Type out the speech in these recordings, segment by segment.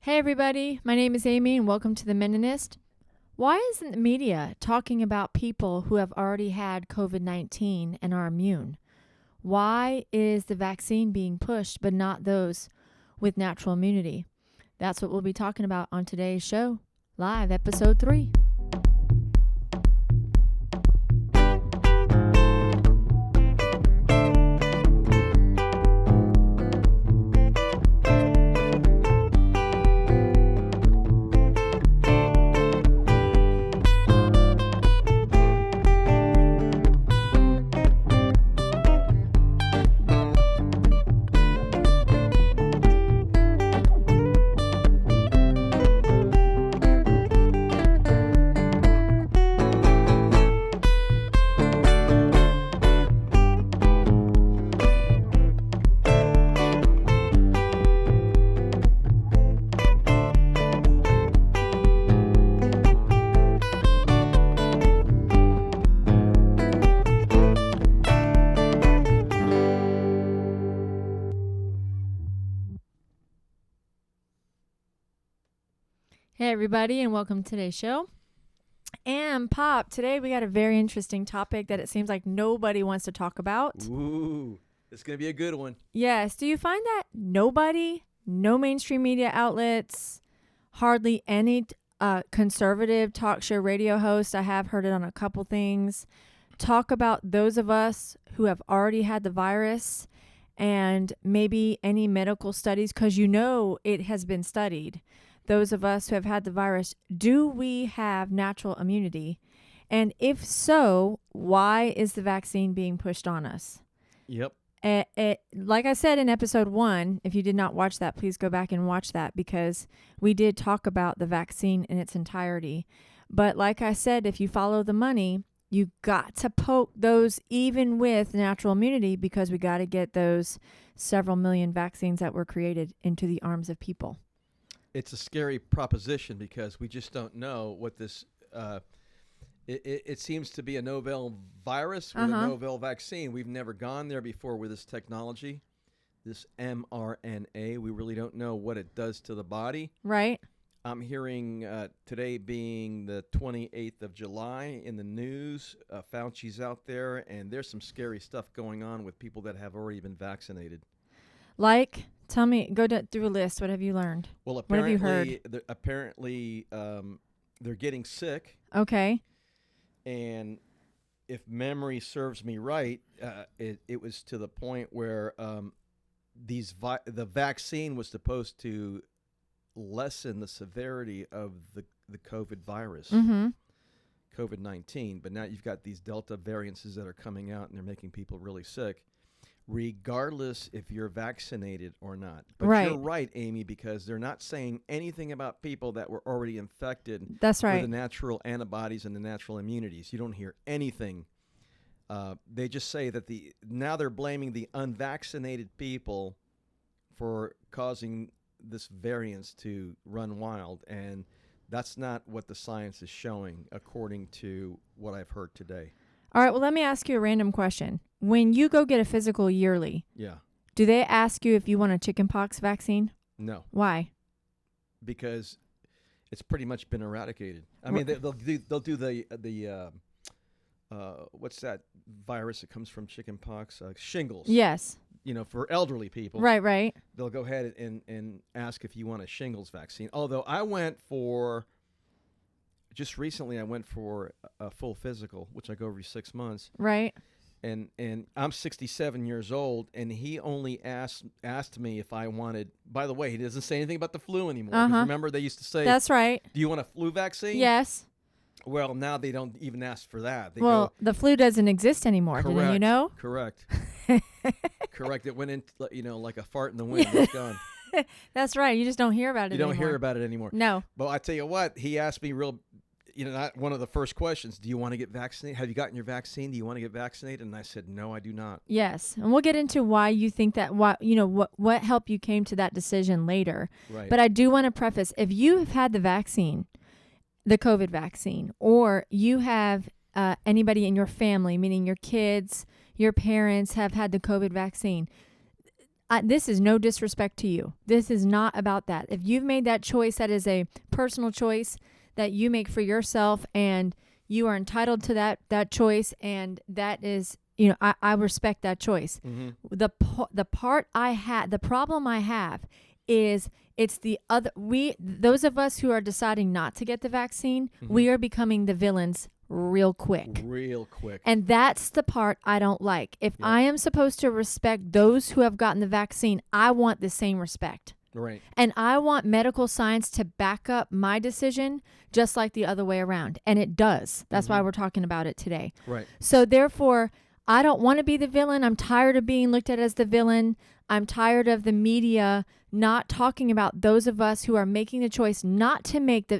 Hey everybody, my name is Amy and welcome to The Meninist. Why isn't the media talking about people who have already had COVID-19 and are immune? Why is the vaccine being pushed but not those with natural immunity? That's what we'll be talking about on today's show, live episode 3. Hey everybody and welcome to today's show. And Pop, today we got a very interesting topic that it seems like nobody wants to talk about. Ooh, it's going to be a good one. Yes. Do you find that nobody, no mainstream media outlets, hardly any conservative talk show radio hosts, I have heard it on a couple things, talk about those of us who have already had the virus and maybe any medical studies, because you know it has been studied. Those of us who have had the virus, do we have natural immunity? And if so, why is the vaccine being pushed on us? Yep. Like I said in episode 1, if you did not watch that, please go back and watch that because we did talk about the vaccine in its entirety. But like I said, if you follow the money, you got to poke those even with natural immunity because we got to get those several million vaccines that were created into the arms of people. It's a scary proposition because we just don't know what this, it seems to be a novel virus with a novel vaccine. We've never gone there before with this technology, this mRNA. We really don't know what it does to the body. Right. I'm hearing today being the 28th of July in the news, Fauci's out there, and there's some scary stuff going on with people that have already been vaccinated. Like, tell me, go through a list. What have you learned? Well, apparently, what have you heard? Apparently, they're getting sick. Okay. And if memory serves me right, it was to the point where the vaccine was supposed to lessen the severity of the COVID virus, COVID-19. But now you've got these Delta variants that are coming out, and they're making people really sick, regardless if you're vaccinated or not. But You're right, Amy, because they're not saying anything about people that were already infected. That's right. With the natural antibodies and the natural immunities. You don't hear anything. They just say that now they're blaming the unvaccinated people for causing this variance to run wild, and that's not what the science is showing, according to what I've heard today. All right, well, let me ask you a random question. When you go get a physical yearly, do they ask you if you want a chickenpox vaccine? No. Why? Because it's pretty much been eradicated. I mean, they'll do the what's that virus that comes from chickenpox? Shingles. Yes. You know, for elderly people. Right. They'll go ahead and ask if you want a shingles vaccine. Although just recently I went for a full physical, which I go every 6 months. Right. And I'm 67 years old, and he only asked me if I wanted. By the way, he doesn't say anything about the flu anymore. 'Cause remember, they used to say, "That's right. Do you want a flu vaccine?" Yes. Well, now they don't even ask for that. The flu doesn't exist anymore. Correct, didn't you know? Correct. Correct. It went in, like a fart in the wind. It's gone. That's right. You just don't hear about it anymore. You don't hear about it anymore. No. But I tell you what, he asked me not one of the first questions, do you want to get vaccinated? Have you gotten your vaccine? Do you want to get vaccinated? And I said, no, I do not. Yes. And we'll get into why you think that, what help you came to that decision later. Right. But I do want to preface, if you have had the vaccine, the COVID vaccine, or you have anybody in your family, meaning your kids, your parents have had the COVID vaccine, this is no disrespect to you. This is not about that. If you've made that choice, that is a personal choice that you make for yourself, and you are entitled to that choice, and that is, I respect that choice. Mm-hmm. The problem I have is it's those of us who are deciding not to get the vaccine, we are becoming the villains real quick. And that's the part I don't like. If I am supposed to respect those who have gotten the vaccine, I want the same respect. Right. And I want medical science to back up my decision just like the other way around. And it does. That's why we're talking about it today. Right. So therefore, I don't want to be the villain. I'm tired of being looked at as the villain. I'm tired of the media not talking about those of us who are making the choice not to make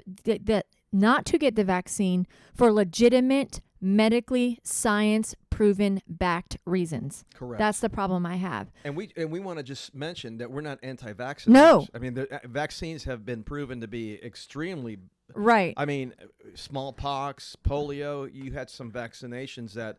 not to get the vaccine for legitimate, medically science-proven, backed reasons. Correct. That's the problem I have. And we want to just mention that we're not anti-vaxxers. No. I mean, the vaccines have been proven to be extremely... Right. I mean, smallpox, polio, you had some vaccinations that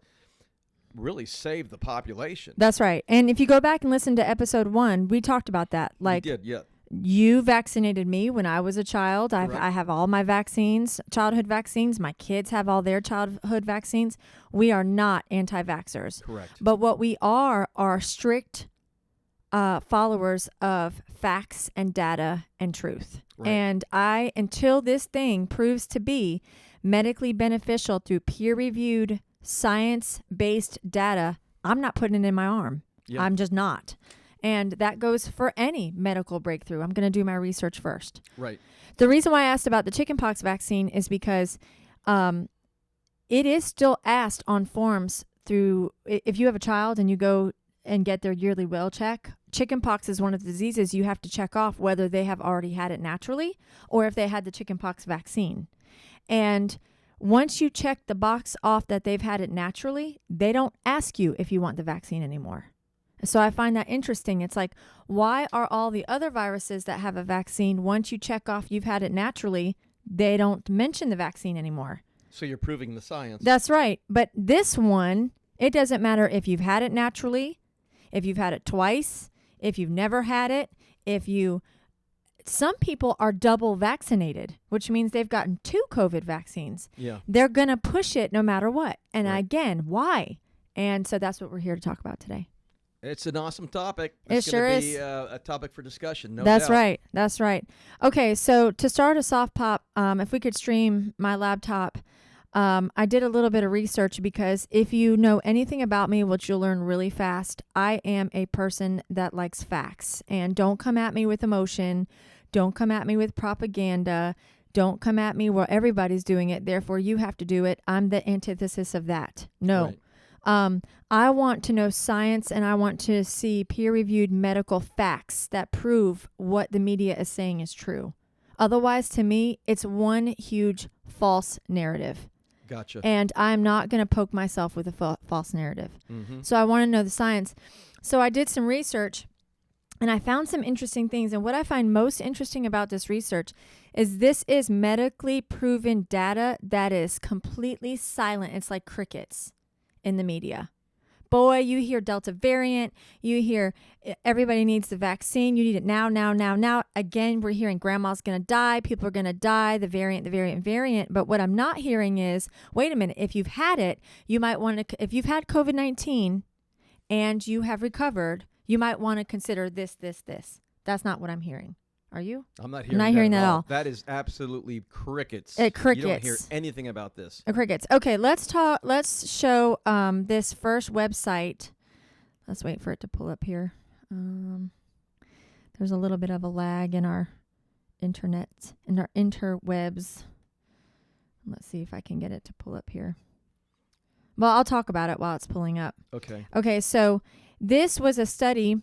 really saved the population. That's right. And if you go back and listen to episode 1, we talked about that. Like, we did, yeah. You vaccinated me when I was a child. I have all my vaccines, childhood vaccines. My kids have all their childhood vaccines. We are not anti-vaxxers. Correct. But what we are strict followers of facts and data and truth. Right. And until this thing proves to be medically beneficial through peer-reviewed, science-based data, I'm not putting it in my arm. Yep. I'm just not. And that goes for any medical breakthrough. I'm going to do my research first. Right. The reason why I asked about the chickenpox vaccine is because it is still asked on forms through, if you have a child and you go and get their yearly well check, chickenpox is one of the diseases you have to check off whether they have already had it naturally or if they had the chickenpox vaccine. And once you check the box off that they've had it naturally, they don't ask you if you want the vaccine anymore. So I find that interesting. It's like, why are all the other viruses that have a vaccine, once you check off you've had it naturally, they don't mention the vaccine anymore? So you're proving the science. That's right. But this one, it doesn't matter if you've had it naturally, if you've had it twice, if you've never had it, some people are double vaccinated, which means they've gotten 2 COVID vaccines. Yeah. They're going to push it no matter what. And Right. Again, why? And so that's what we're here to talk about today. It's an awesome topic. It sure going to is. be a topic for discussion, no That's doubt. right. That's right. Okay, so to start a soft pop, if we could stream my laptop, I did a little bit of research because if you know anything about me, which you'll learn really fast, I am a person that likes facts. And don't come at me with emotion. Don't come at me with propaganda. Don't come at me where everybody's doing it, therefore you have to do it. I'm the antithesis of that. No. Right. I want to know science, and I want to see peer-reviewed medical facts that prove what the media is saying is true. Otherwise, to me, it's one huge false narrative. Gotcha. And I'm not going to poke myself with a false narrative. Mm-hmm. So I want to know the science. So I did some research, and I found some interesting things. And what I find most interesting about this research is this is medically proven data that is completely silent. It's like crickets in the media. Boy, you hear Delta variant, you hear everybody needs the vaccine, you need it now. Again, we're hearing grandma's going to die, people are going to die, the variant. But what I'm not hearing is, wait a minute, if you've had it, you might want to, if you've had COVID-19 and you have recovered, you might want to consider this. That's not what I'm hearing. Are you? I'm not hearing that at all. That is absolutely crickets. Crickets. You don't hear anything about this. Crickets. Okay, let's show this first website. Let's wait for it to pull up here. There's a little bit of a lag in our internet, in our interwebs. Let's see if I can get it to pull up here. Well, I'll talk about it while it's pulling up. Okay. Okay, so this was a study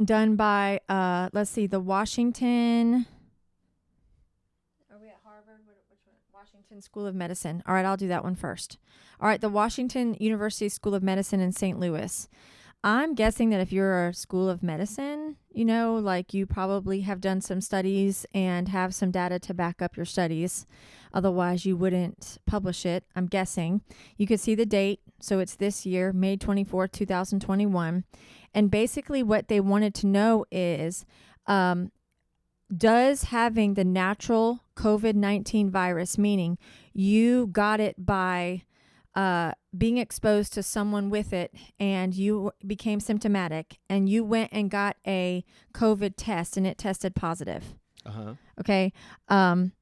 done by, the Washington. Are we at Harvard? Which one? Washington School of Medicine. All right, I'll do that one first. All right, the Washington University School of Medicine in St. Louis. I'm guessing that if you're a School of Medicine, like you probably have done some studies and have some data to back up your studies. Otherwise, you wouldn't publish it, I'm guessing. You could see the date. So it's this year, May 24th, 2021. And basically what they wanted to know is, does having the natural COVID-19 virus, meaning you got it by being exposed to someone with it and you became symptomatic and you went and got a COVID test and it tested positive. Uh-huh. Okay. When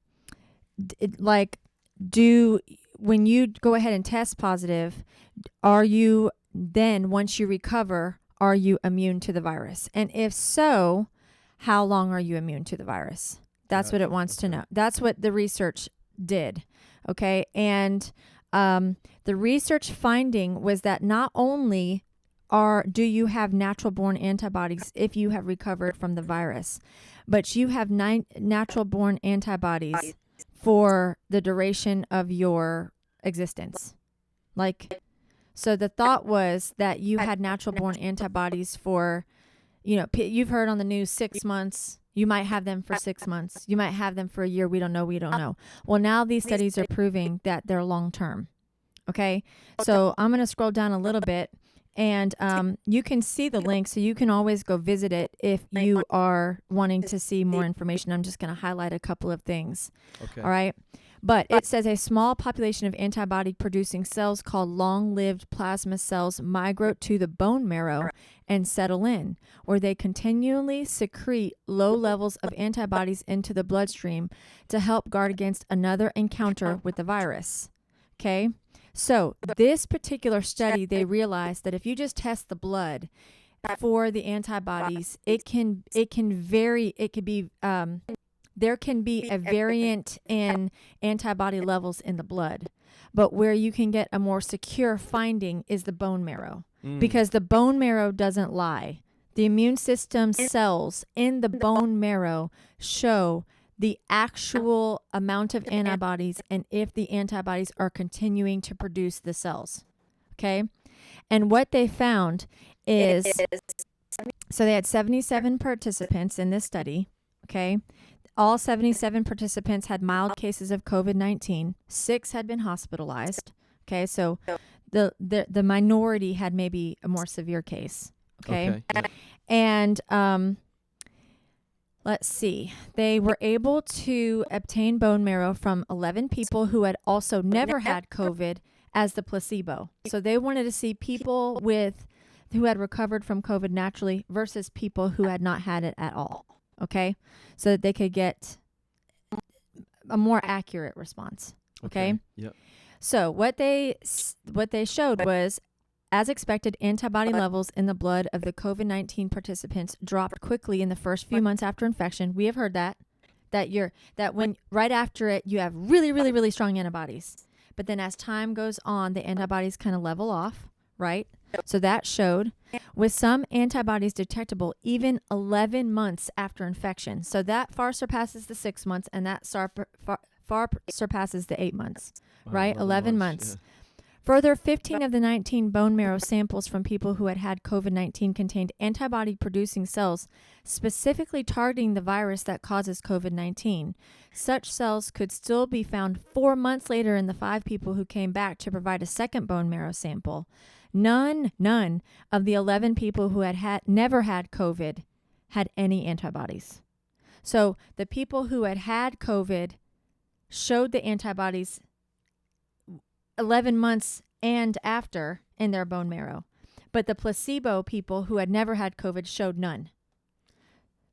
you go ahead and test positive, are you then, once you recover, are you immune to the virus? And if so, how long are you immune to the virus? That's what it wants to know. That's what the research did. Okay. And the research finding was that not only do you have natural born antibodies if you have recovered from the virus, but you have natural born antibodies for the duration of your existence. So the thought was that you had natural born antibodies for, you've heard on the news 6 months. You might have them for 6 months. You might have them for a year. We don't know. Well, now these studies are proving that they're long term. Okay. So I'm going to scroll down a little bit and you can see the link. So you can always go visit it if you are wanting to see more information. I'm just going to highlight a couple of things. Okay. All right. But it says a small population of antibody producing cells called long-lived plasma cells migrate to the bone marrow and settle in, where they continually secrete low levels of antibodies into the bloodstream to help guard against another encounter with the virus. Okay. So this particular study, they realized that if you just test the blood for the antibodies, there can be a variant in antibody levels in the blood. But where you can get a more secure finding is the bone marrow, because the bone marrow doesn't lie. The immune system cells in the bone marrow show the actual amount of antibodies and if the antibodies are continuing to produce the cells. Okay. And what they found is, so they had 77 participants in this study. Okay. All 77 participants had mild cases of COVID-19. 6 had been hospitalized. Okay. So the minority had maybe a more severe case. Okay. Yeah. And, let's see. They were able to obtain bone marrow from 11 people who had also never had COVID as the placebo. So they wanted to see people who had recovered from COVID naturally versus people who had not had it at all. Okay? So that they could get a more accurate response. Okay? Yep. So what they showed was, as expected, antibody levels in the blood of the COVID-19 participants dropped quickly in the first few months after infection. We have heard that when right after it, you have really, really, really strong antibodies. But then as time goes on, the antibodies kind of level off, right? So that showed, with some antibodies detectable even 11 months after infection. So that far surpasses the 6 months, and that far surpasses the 8 months, right? 11 months. Yeah. Further, 15 of the 19 bone marrow samples from people who had COVID-19 contained antibody-producing cells specifically targeting the virus that causes COVID-19. Such cells could still be found 4 months later in the 5 people who came back to provide a second bone marrow sample. None of the 11 people who had never had COVID had any antibodies. So the people who had COVID showed the antibodies 11 months and after in their bone marrow. But the placebo people who had never had COVID showed none.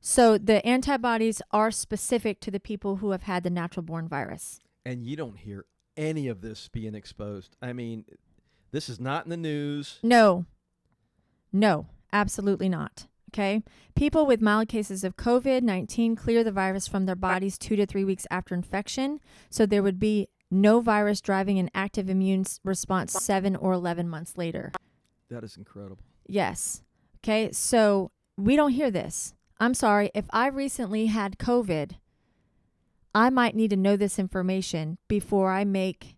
So the antibodies are specific to the people who have had the natural born virus. And you don't hear any of this being exposed. I mean, this is not in the news. No, absolutely not. Okay. People with mild cases of COVID-19 clear the virus from their bodies 2 to 3 weeks after infection. So there would be no virus driving an active immune response 7 or 11 months later. That is incredible. Yes. Okay. So we don't hear this. I'm sorry. If I recently had COVID, I might need to know this information before I make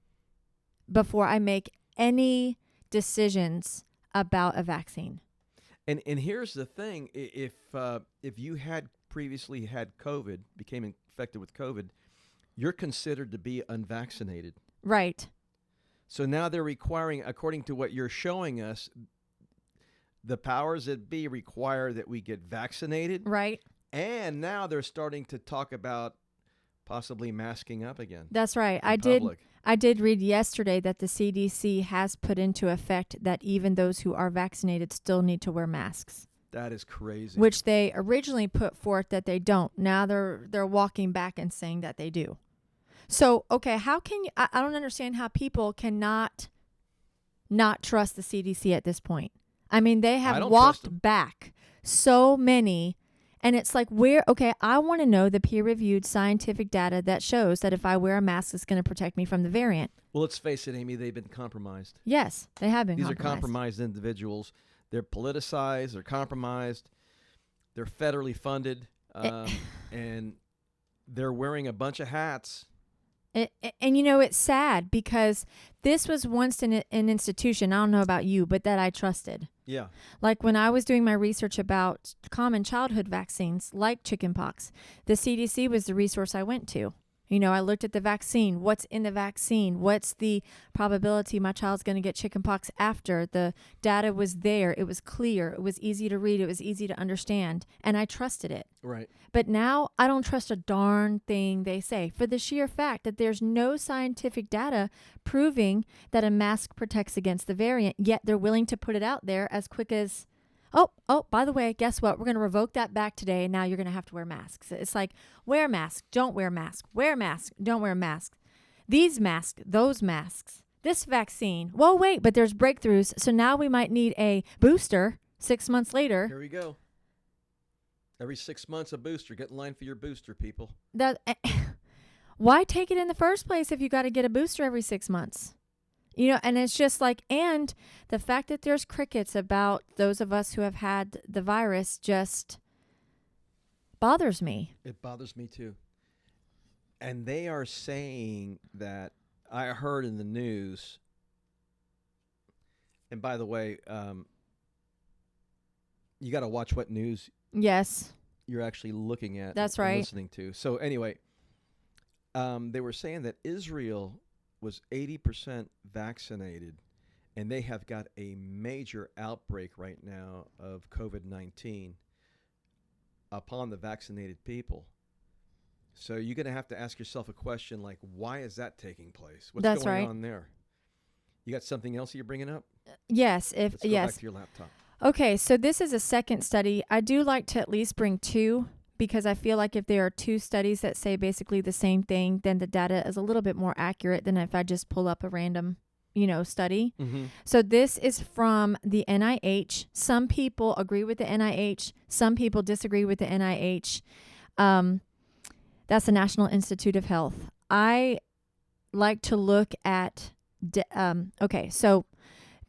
any decisions about a vaccine. And here's the thing: if you had previously had COVID, became infected with COVID, you're considered to be unvaccinated. Right. So now they're requiring, according to what you're showing us, the powers that be require that we get vaccinated. Right. And now they're starting to talk about possibly masking up again. That's right. Public. I did read yesterday that the CDC has put into effect that even those who are vaccinated still need to wear masks. That is crazy. Which they originally put forth that they don't. Now they're walking back and saying that they do. So, okay, how can you, I don't understand how people cannot not trust the CDC at this point. I mean, they have walked back so many, and it's like, I want to know the peer-reviewed scientific data that shows that if I wear a mask, it's going to protect me from the variant. Well, let's face it, Amy, they've been compromised. Yes, they have been These are compromised individuals. They're politicized, they're compromised, they're federally funded, and they're wearing a bunch of hats. And it's sad because this was once an institution, I don't know about you, but that I trusted. Yeah. Like when I was doing my research about common childhood vaccines like chickenpox, the CDC was the resource I went to. I looked at the vaccine, what's in the vaccine, what's the probability my child's going to get chickenpox after. The data was there. It was clear. It was easy to read. It was easy to understand. And I trusted it. Right. But now I don't trust a darn thing they say for the sheer fact that there's no scientific data proving that a mask protects against the variant, yet they're willing to put it out there as quick as, oh, by the way, guess what? We're going to revoke that back today, and now you're going to have to wear masks. It's like, wear mask, don't wear mask, wear mask, don't wear mask. These masks, those masks, this vaccine. Well, wait, but there's breakthroughs, so now we might need a booster 6 months later. Here we go. Every 6 months, a booster. Get in line for your booster, people. Why take it in the first place if you got to get a booster every 6 months? And it's just like, and the fact that there's crickets about those of us who have had the virus just bothers me. It bothers me too. And they are saying that, I heard in the news, and by the way, you got to watch what news yes you're actually looking at. That's and right. Listening to. So anyway, they were saying that Israel was 80% vaccinated, and they have got a major outbreak right now of COVID-19 upon the vaccinated people. So you're going to have to ask yourself a question like, why is that taking place? What's That's going right. on there? You got something else you're bringing up? Yes. Let's go back to your laptop. Okay, so this is a second study. I do like to at least bring two, because I feel like if there are two studies that say basically the same thing, then the data is a little bit more accurate than if I just pull up a random, study. Mm-hmm. So this is from the NIH. Some people agree with the NIH. Some people disagree with the NIH. That's the National Institute of Health. I like to look at, so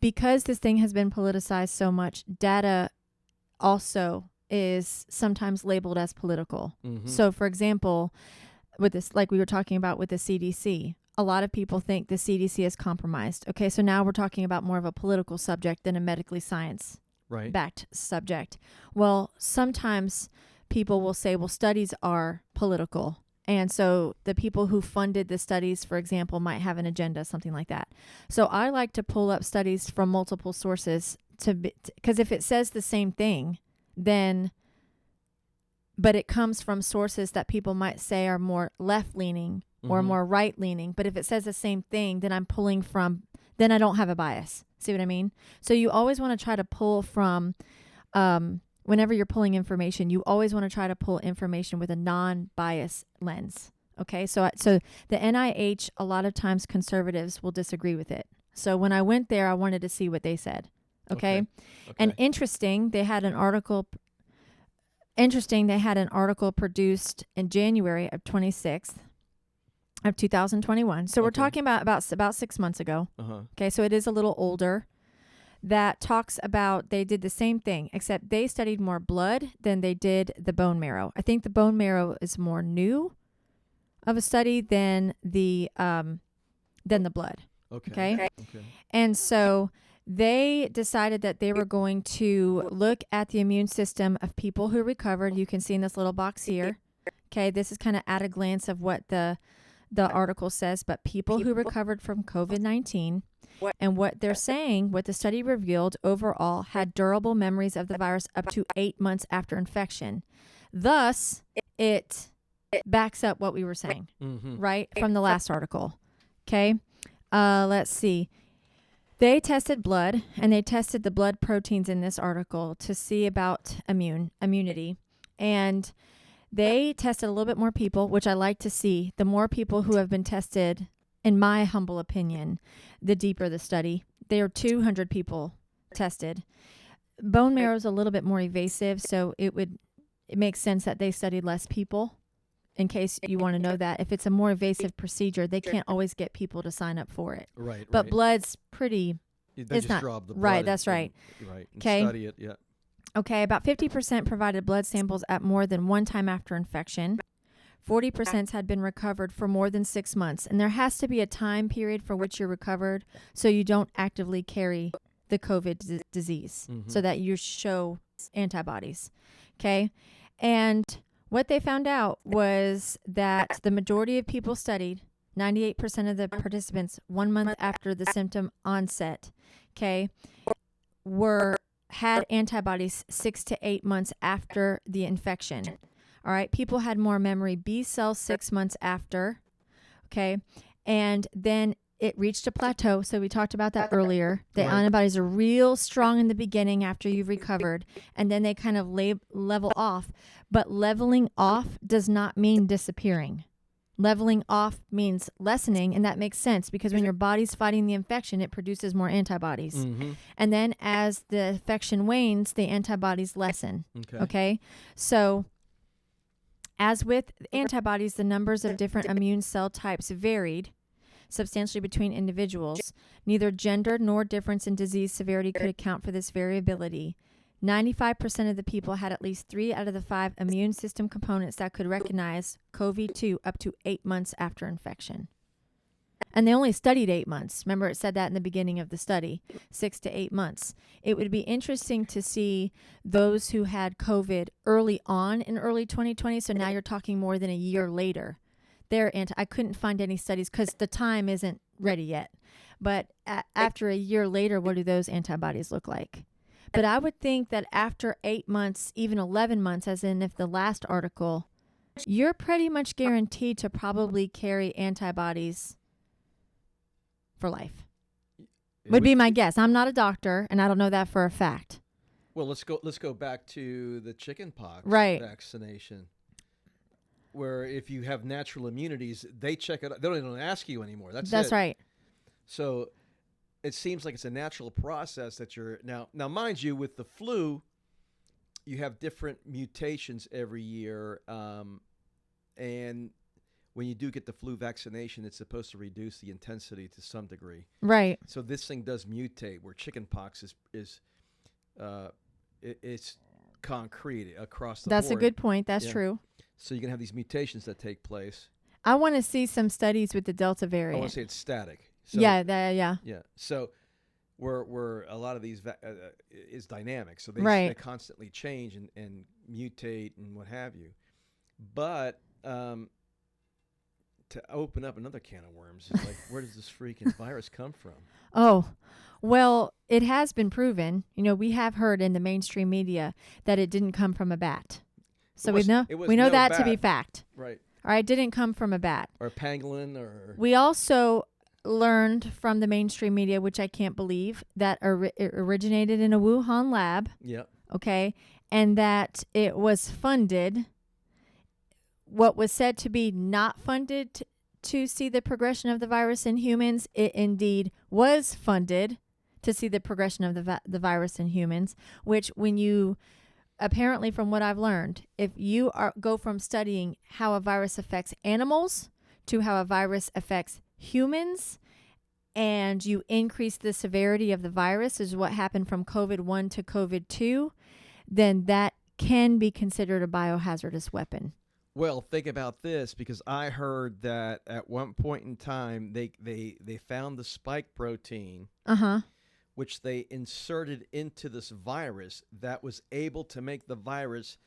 because this thing has been politicized so much, data also is sometimes labeled as political. Mm-hmm. So, for example, with this, like we were talking about with the CDC, a lot of people think the CDC is compromised. Okay, so now we're talking about more of a political subject than a medically science-backed subject. Well, sometimes people will say, well, studies are political. And so the people who funded the studies, for example, might have an agenda, something like that. So I like to pull up studies from multiple sources because if it says the same thing, but it comes from sources that people might say are more left-leaning or more right-leaning. But if it says the same thing, then then I don't have a bias. See what I mean? So you always want to try to pull from, whenever you're pulling information, you always want to try to pull information with a non-bias lens. Okay, so the NIH, a lot of times conservatives will disagree with it. So when I went there, I wanted to see what they said. Okay. And interesting, they had an article produced in January of 26th of 2021. So we're talking about 6 months ago. Okay, so it is a little older. That talks about they did the same thing, except they studied more blood than they did the bone marrow. I think the bone marrow is more new of a study than the blood. Okay. And so They decided that they were going to look at the immune system of people who recovered. You can see in this little box here. Okay, this is kind of at a glance of what the article says, but people who recovered from COVID-19, and what they're saying, what the study revealed overall, had durable memories of the virus up to 8 months after infection. Thus, it backs up what we were saying, right, from the last article. Okay, let's see. They tested blood, and they tested the blood proteins in this article to see about immunity. And they tested a little bit more people, which I like to see. The more people who have been tested, in my humble opinion, the deeper the study. There are 200 people tested. Bone marrow is a little bit more evasive, so it makes sense that they studied less people. In case you want to know that, if it's a more invasive procedure, they can't always get people to sign up for it. Right. But blood's pretty. They it's just not draw the blood. right. That's right. Right. Okay. Study it. Yeah. Okay. About 50% provided blood samples at more than one time after infection. 40% had been recovered for more than 6 months, and there has to be a time period for which you're recovered, so you don't actively carry the COVID disease, so that you show antibodies. Okay, and what they found out was that the majority of people studied, 98% of the participants, 1 month after the symptom onset, okay, had antibodies 6 to 8 months after the infection. All right, people had more memory B cells 6 months after, okay, and then it reached a plateau. So we talked about that earlier. The antibodies are real strong in the beginning after you've recovered, and then they kind of level off. But leveling off does not mean disappearing. Leveling off means lessening, and that makes sense because when your body's fighting the infection, it produces more antibodies. And then as the infection wanes, the antibodies lessen. Okay? So as with antibodies, the numbers of different immune cell types varied substantially between individuals. Neither gender nor difference in disease severity could account for this variability. 95% of the people had at least 3 out of the 5 immune system components that could recognize COVID-2 up to 8 months after infection. And they only studied 8 months. Remember, it said that in the beginning of the study, 6 to 8 months. It would be interesting to see those who had COVID early on in early 2020. So now you're talking more than a year later. I couldn't find any studies because the time isn't ready yet. But after a year later, what do those antibodies look like? But I would think that after 8 months, even 11 months, as in if the last article, you're pretty much guaranteed to probably carry antibodies for life. Would be my guess. I'm not a doctor, and I don't know that for a fact. Well, let's go back to the chickenpox vaccination, where if you have natural immunities, they check it. They don't even ask you anymore. That's right. So it seems like it's a natural process that you're now. Mind you, with the flu, you have different mutations every year, and when you do get the flu vaccination, it's supposed to reduce the intensity to some degree. Right. So this thing does mutate, where chickenpox is it's concrete across the board. That's a good point. That's true. So you can have these mutations that take place. I want to see some studies with the Delta variant. I want to say it's static. So, yeah. So where a lot of these is dynamic. So they constantly change and mutate and what have you. But to open up another can of worms is like, where does this freaking virus come from? Oh, well, it has been proven. We have heard in the mainstream media that it didn't come from a bat. So we know that to be fact. Right. All right, it didn't come from a bat. Or a pangolin or... We also learned from the mainstream media, which I can't believe, that it originated in a Wuhan lab. Yep. Okay, and that it was funded... What was said to be not funded to see the progression of the virus in humans, it indeed was funded to see the progression of the virus in humans, which when you, apparently from what I've learned, if you go from studying how a virus affects animals to how a virus affects humans, and you increase the severity of the virus, is what happened from COVID-1 to COVID-2, then that can be considered a biohazardous weapon. Well, think about this, because I heard that at one point in time they found the spike protein, which they inserted into this virus that was able to make the virus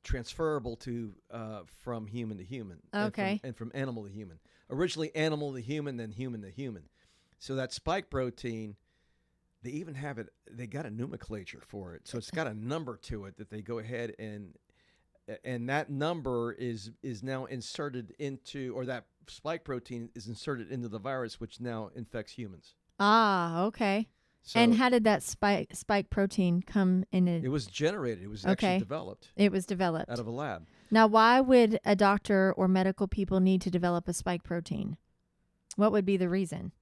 transferable to from human to human. Okay. And from animal to human. Originally animal to human, then human to human. So that spike protein, they even have it, they got a nomenclature for it. So it's got a number to it that they go ahead and that number is now inserted into, or that spike protein is inserted into the virus, which now infects humans. Ah, okay. So And how did that spike protein come in? it was generated. It was actually developed. It was developed out of a lab. Now, why would a doctor or medical people need to develop a spike protein? What would be the reason?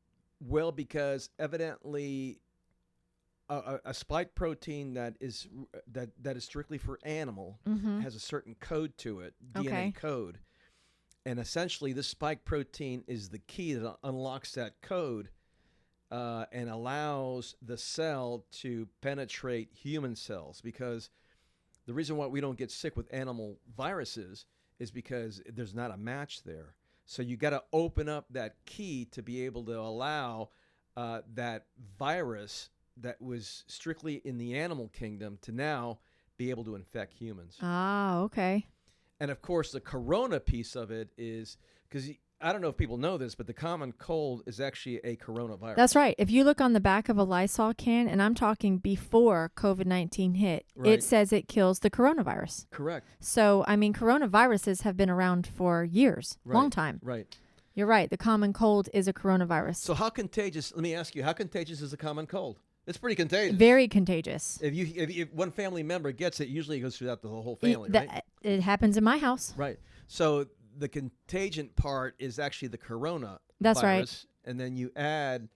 Well, because evidently a spike protein that is strictly for animal has a certain code to it, DNA code. And essentially, this spike protein is the key that unlocks that code and allows the cell to penetrate human cells. Because the reason why we don't get sick with animal viruses is because there's not a match there. So you got to open up that key to be able to allow that virus that was strictly in the animal kingdom to now be able to infect humans. Ah, okay. And of course, the corona piece of it is, because I don't know if people know this, but the common cold is actually a coronavirus. That's right. If you look on the back of a Lysol can, and I'm talking before COVID-19 hit, it says it kills the coronavirus. Correct. So, I mean, coronaviruses have been around for years, long time. Right. You're right. The common cold is a coronavirus. So how contagious, let me ask you, how contagious is the common cold? It's pretty contagious. Very contagious. If one family member gets it, usually it goes throughout the whole family, right? It happens in my house. Right. So the contagion part is actually the corona That's virus. Right. And then you add,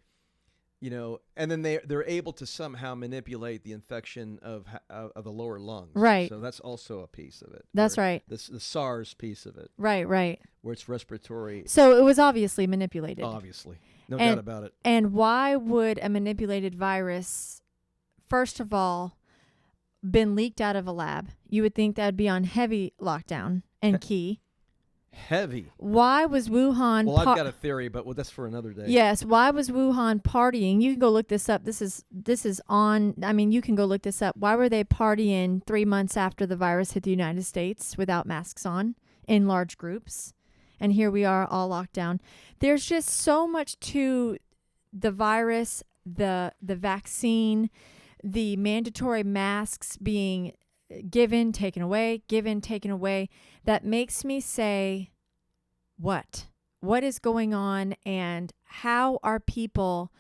and then they're able to somehow manipulate the infection of the lower lungs. Right. So that's also a piece of it. That's right. The SARS piece of it. Right. Where it's respiratory. So it was obviously manipulated. Obviously. No doubt about it. And why would a manipulated virus, first of all, been leaked out of a lab? You would think that would be on heavy lockdown and key. Heavy. Why was Wuhan... Well, I've got a theory, but that's for another day. Yes. Why was Wuhan partying? You can go look this up. This is on... I mean, you can go look this up. Why were they partying 3 months after the virus hit the United States without masks on in large groups? And here we are all locked down. There's just so much to the virus, the vaccine, the mandatory masks being given, taken away, that makes me say, what is going on, and how are people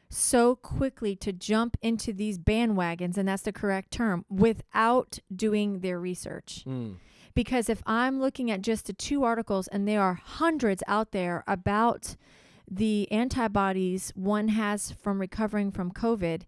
so quickly to jump into these bandwagons, and that's the correct term, without doing their research? Because if I'm looking at just the 2 articles, and there are hundreds out there about the antibodies one has from recovering from COVID,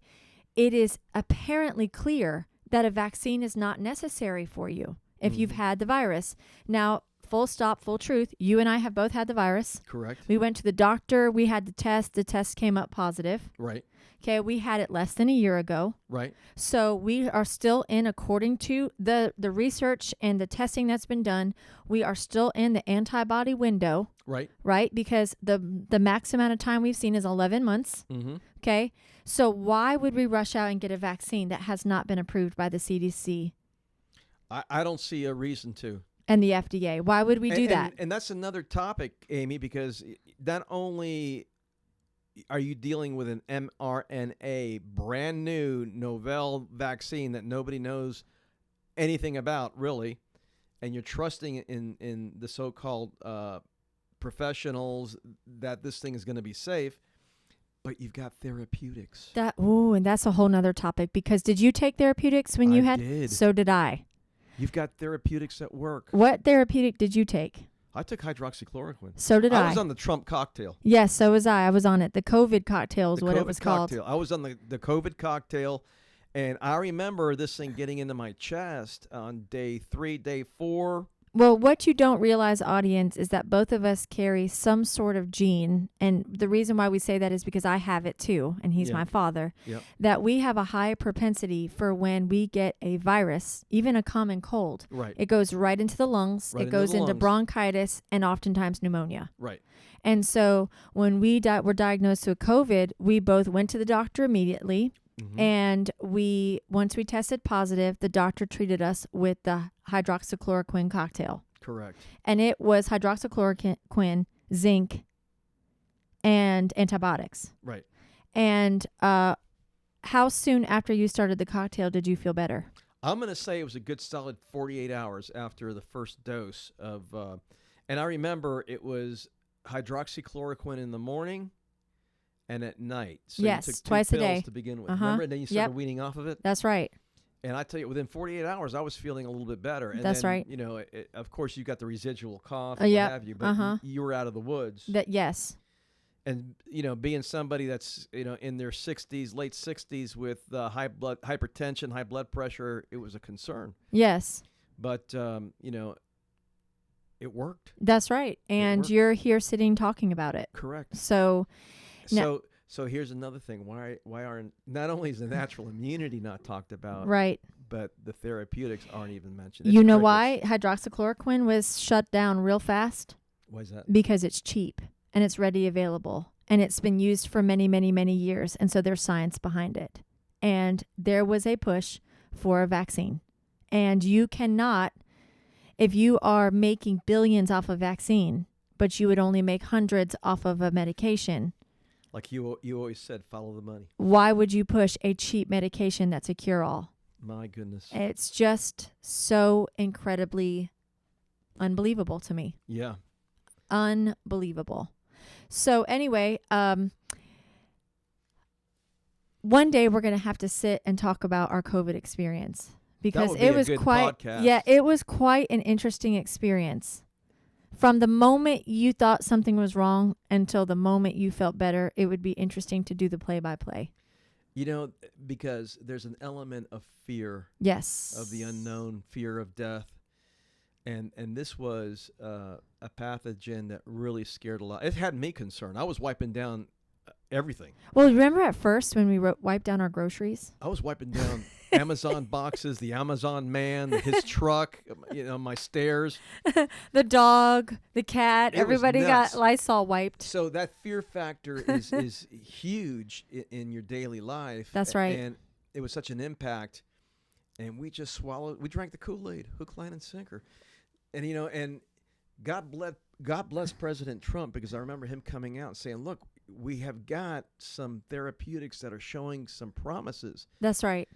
it is apparently clear that a vaccine is not necessary for you if you've had the virus. Now, full stop, full truth, you and I have both had the virus. Correct. We went to the doctor. We had the test came up positive. Right. Okay, we had it less than a year ago. Right. So we are still in, according to the research and the testing that's been done, we are still in the antibody window. Right. Right? Because the max amount of time we've seen is 11 months. Mm-hmm. Okay? So why would we rush out and get a vaccine that has not been approved by the CDC? I don't see a reason to. And the FDA. Why would we do that? And that's another topic, Amy, because not only are you dealing with an mRNA, brand new novel vaccine that nobody knows anything about, really, and you're trusting in the so-called professionals that this thing is going to be safe, but you've got therapeutics. And that's a whole nother topic, because did you take therapeutics when you had? I did. So did I. You've got therapeutics at work. What therapeutic did you take? I took hydroxychloroquine. So did I. I was on the Trump cocktail. Yes, so was I. I was on it. The COVID cocktail is what it was called. I was on the COVID cocktail, and I remember this thing getting into my chest on day 3, day 4. Well, what you don't realize, audience, is that both of us carry some sort of gene. And the reason why we say that is because I have it too, and he's Yeah. my father, Yep. that we have a high propensity for when we get a virus, even a common cold. Right. It goes right into the lungs. Right it into goes the into lungs. bronchitis and oftentimes pneumonia. Right. And so when we were diagnosed with COVID, we both went to the doctor immediately. Mhm. And once we tested positive, the doctor treated us with the hydroxychloroquine cocktail. Correct. And it was hydroxychloroquine, zinc, and antibiotics. Right. And how soon after you started the cocktail did you feel better? I'm going to say it was a good solid 48 hours after the first dose of, and I remember it was hydroxychloroquine in the morning and at night. So Yes, you took 2 twice a pills day. to begin with. Uh-huh. Remember? And then you started Yep. weaning off of it. That's right. And I tell you, within 48 hours, I was feeling a little bit better. And That's then, right. You know, of course, you got the residual cough Yep. what have you, but Uh-huh. you were out of the woods. Yes. And, you know, being somebody that's, you know, in their 60s, late 60s with hypertension, high blood pressure, it was a concern. Yes. But, you know, it worked. That's right. And worked. you're here sitting talking about it. Correct. So So here's another thing. Why aren't, not only is the natural immunity not talked about, right. but the therapeutics aren't even mentioned. You It's know crickets. why hydroxychloroquine was shut down real fast? Why is that? Because it's cheap and it's ready available and it's been used for many, many, many years. And so there's science behind it. And there was a push for a vaccine. And you cannot, if you are making billions off a vaccine, but you would only make hundreds off of a medication, Like you always said, follow the money. why would you push a cheap medication that's a cure-all? My goodness. It's just so incredibly unbelievable to me. Yeah. Unbelievable. So anyway, one day we're going to have to sit and talk about our COVID experience because would be it a was good quite, podcast. yeah, it was quite an interesting experience. From the moment you thought something was wrong until the moment you felt better, it would be interesting to do the play-by-play. You know, because there's an element of fear, Yes. of the unknown, fear of death. And this was a pathogen that really scared a lot. It had me concerned. I was wiping down everything. Well, remember at first when we wiped down our groceries? I was wiping down Amazon boxes, the Amazon man, his truck, you know, my stairs. The dog, the cat, It was everybody nuts. got Lysol wiped. So that fear factor is huge in your daily life. That's right. And it was such an impact. And we just swallowed. We drank the Kool-Aid, hook, line, and sinker. And, you know, and God bless President Trump, because I remember him coming out and saying, look, we have got some therapeutics that are showing some promises. That's right.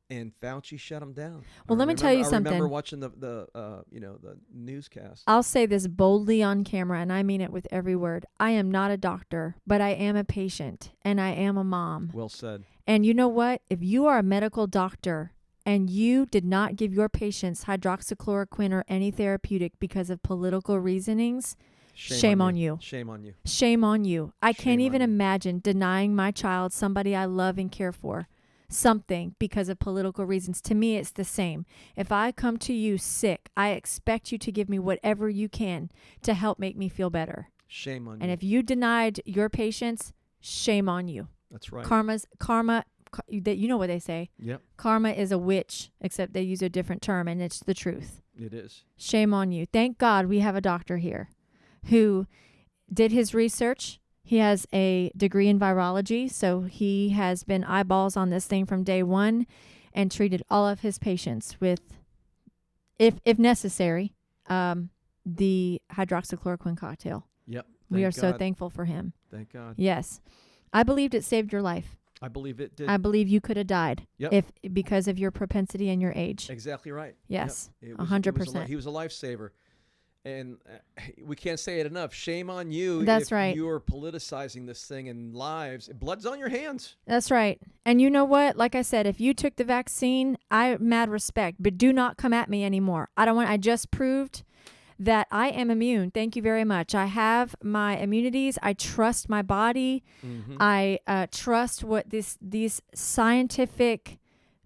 And Fauci shut them down. Well, let me tell you something. I remember watching the newscast. I'll say this boldly on camera, and I mean it with every word. I am not a doctor, but I am a patient, and I am a mom. Well said. And you know what? If you are a medical doctor and you did not give your patients hydroxychloroquine or any therapeutic because of political reasonings, shame on you. Shame on you. Shame on you. I Shame can't on even you. imagine denying my child, somebody I love and care for, something because of political reasons. To me, it's the same. If I come to you sick, I expect you to give me whatever you can to help make me feel better. Shame on And you. if you denied your patients, shame on you. That's right. Karma, you know what they say. Yep, Karma is a witch, except they use a different term, and it's the truth. it is. Shame on you. Thank God we have a doctor here who did his research. He has a degree in virology, so he has been eyeballs on this thing from day one and treated all of his patients with, if necessary, the hydroxychloroquine cocktail. Yep. We are Thank so God. thankful for him. Thank God. Yes. I believed it saved your life. I believe it did. I believe you could have died Yep. because of your propensity and your age. Exactly right. Yes, Yep. It 100%. He was a lifesaver. And we can't say it enough. Shame on you That's if right. you are politicizing this thing in lives. Blood's on your hands. That's right. And you know what? Like I said, if you took the vaccine, I mad respect, but do not come at me anymore. I just proved that I am immune. Thank you very much. I have my immunities. I trust my body. Mm-hmm. I trust what these scientific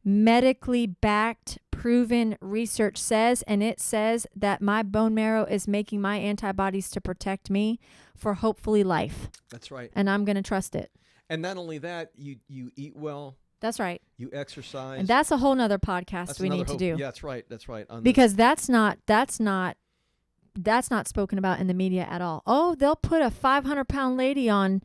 medically backed, proven research says, and it says that my bone marrow is making my antibodies to protect me for hopefully life. That's right. And I'm going to trust it. And not only that, you eat well. That's right. You exercise. And that's a whole nother podcast we need to do. Yeah, that's right. That's right. Because that's not spoken about in the media at all. Oh, they'll put a 500-pound lady on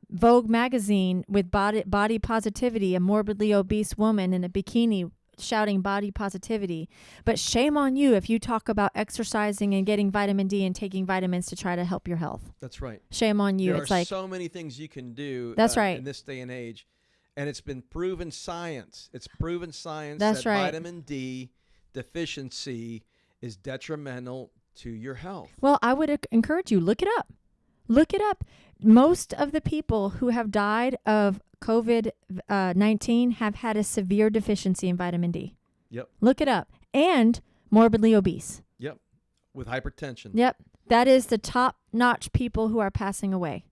Vogue magazine with body positivity, a morbidly obese woman in a bikini shouting body positivity. But shame on you if you talk about exercising and getting vitamin D and taking vitamins to try to help your health. That's right. Shame on you. There It's are like so many things you can do. That's right. In this day and age. And it's been proven science. It's proven science That's that right. vitamin D deficiency is detrimental to your health. Well, I would encourage you, look it up. Look it up. Most of the people who have died of COVID-19 have had a severe deficiency in vitamin D. Yep. Look it up. And morbidly obese. Yep. With hypertension. Yep. That is the top-notch people who are passing away.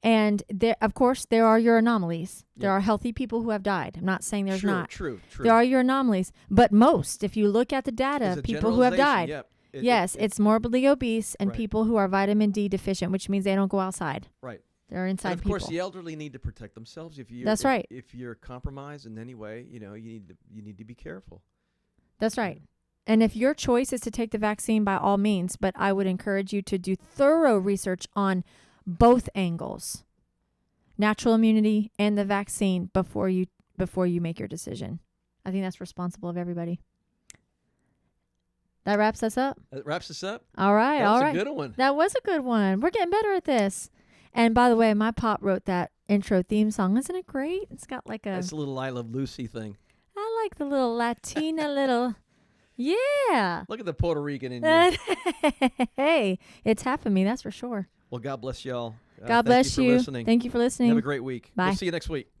And there, of course, there are your anomalies. There Yep. are healthy people who have died. I'm not saying there's not. True. There are your anomalies. But most, if you look at the data, It's a people who have died, generalization. Yep. yes, it's morbidly obese and Right. people who are vitamin D deficient, which means they don't go outside. Right. They're inside And of course, people. the elderly need to protect themselves. That's right. If you're compromised in any way, you need to be careful. That's right. And if your choice is to take the vaccine, by all means, but I would encourage you to do thorough research on both angles, natural immunity and the vaccine, before you make your decision. I think that's responsible of everybody. That wraps us up. That wraps us up. All right. That was all a right. good one. That was a good one. We're getting better at this. And by the way, my pop wrote that intro theme song. Isn't it great? It's got like a... That's a little I Love Lucy thing. I like the little Latina little... Yeah. Look at the Puerto Rican in you. Hey, it's half of me, that's for sure. Well, God bless y'all. God bless thank you. you. For listening. Thank you for listening. Have a great week. Bye. We'll see you next week.